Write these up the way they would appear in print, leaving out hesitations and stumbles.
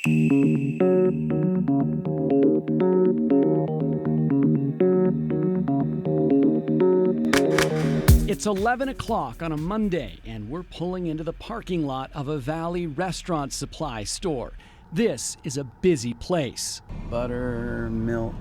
It's 11 o'clock on a Monday, and we're pulling into the parking lot of a Valley restaurant supply store. This is a busy place. Buttermilk.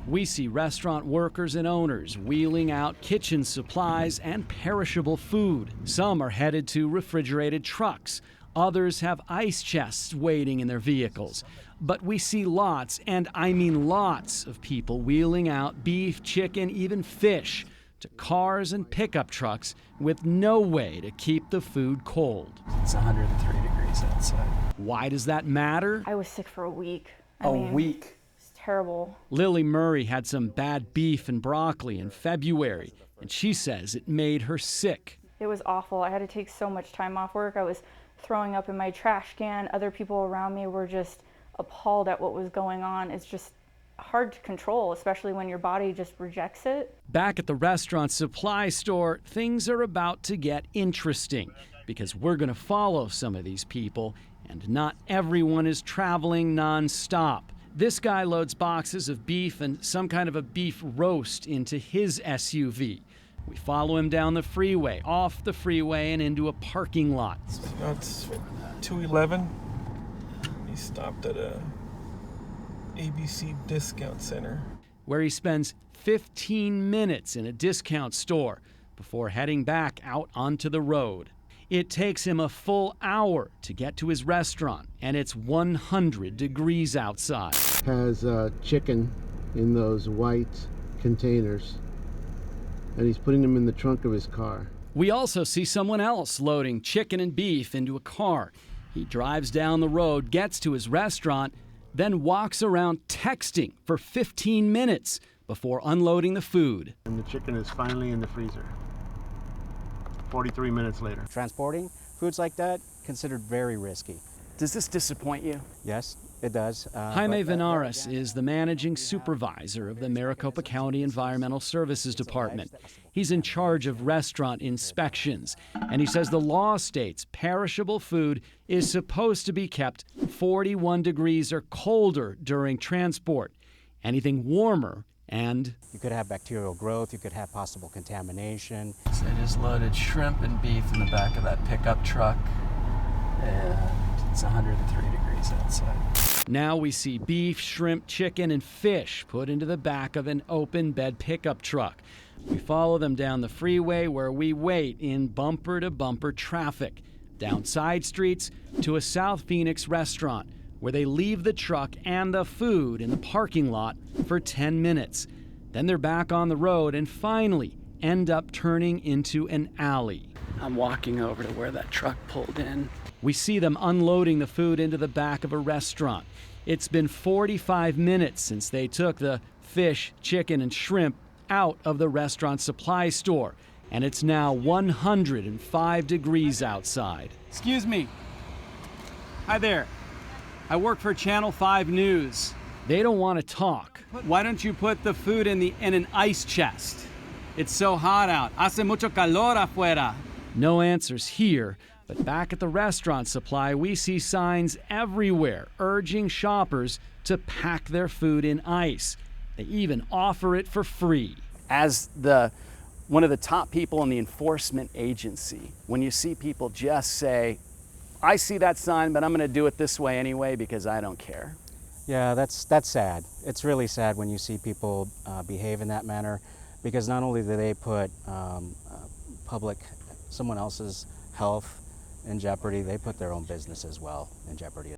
We see restaurant workers and owners wheeling out kitchen supplies and perishable food. Some are headed to refrigerated trucks. Others have ice chests waiting in their vehicles. But we see lots, and I mean lots, of people wheeling out beef, chicken, even fish to cars and pickup trucks with no way to keep the food cold. It's 103 degrees outside. Why does that matter? I was sick for a week. A week? It's terrible. Lily Murray had some bad beef and broccoli in February, and she says it made her sick. It was awful. I had to take so much time off work. I was throwing up in my trash can. Other people around me were just appalled at what was going on. It's just hard to control, especially when your body just rejects it. Back at the restaurant supply store, things are about to get interesting because we're going to follow some of these people, and not everyone is traveling nonstop. This guy loads boxes of beef and some kind of a beef roast into his SUV. We follow him down the freeway, off the freeway, and into a parking lot. It's 211. He stopped at a ABC discount center, where he spends 15 minutes in a discount store before heading back out onto the road. It takes him a full hour to get to his restaurant, and it's 100 degrees outside. Has chicken in those white containers, and he's putting them in the trunk of his car. We also see someone else loading chicken and beef into a car. He drives down the road, gets to his restaurant, then walks around texting for 15 minutes before unloading the food. And the chicken is finally in the freezer 43 minutes later. Transporting foods like that, considered very risky. Does this disappoint you? Yes, it does. Jaime Venares is the managing supervisor of the Maricopa County Environmental Services Department. He's in charge of restaurant inspections, and he says the law states perishable food is supposed to be kept 41 degrees or colder during transport. Anything warmer and you could have bacterial growth, you could have possible contamination. So I just loaded shrimp and beef in the back of that pickup truck, and it's 103 degrees outside. Now we see beef, shrimp, chicken, and fish put into the back of an open bed pickup truck. We follow them down the freeway where we wait in bumper-to-bumper traffic, down side streets to a South Phoenix restaurant where they leave the truck and the food in the parking lot for 10 minutes. Then they're back on the road and finally end up turning into an alley. I'm walking over to where that truck pulled in. We see them unloading the food into the back of a restaurant. It's been 45 minutes since they took the fish, chicken, and shrimp out of the restaurant supply store, and it's now 105 degrees outside. Excuse me. Hi there. I work for Channel 5 News. They don't want to talk. Why don't you put the food in an ice chest? It's so hot out. Hace mucho calor afuera. No answers here, but back at the restaurant supply, we see signs everywhere urging shoppers to pack their food in ice. They even offer it for free. As one of the top people in the enforcement agency, when you see people just say, I see that sign, but I'm going to do it this way anyway because I don't care. Yeah, that's sad. It's really sad when you see people behave in that manner, because not only do they put someone else's health in jeopardy, they put their own business as well in jeopardy.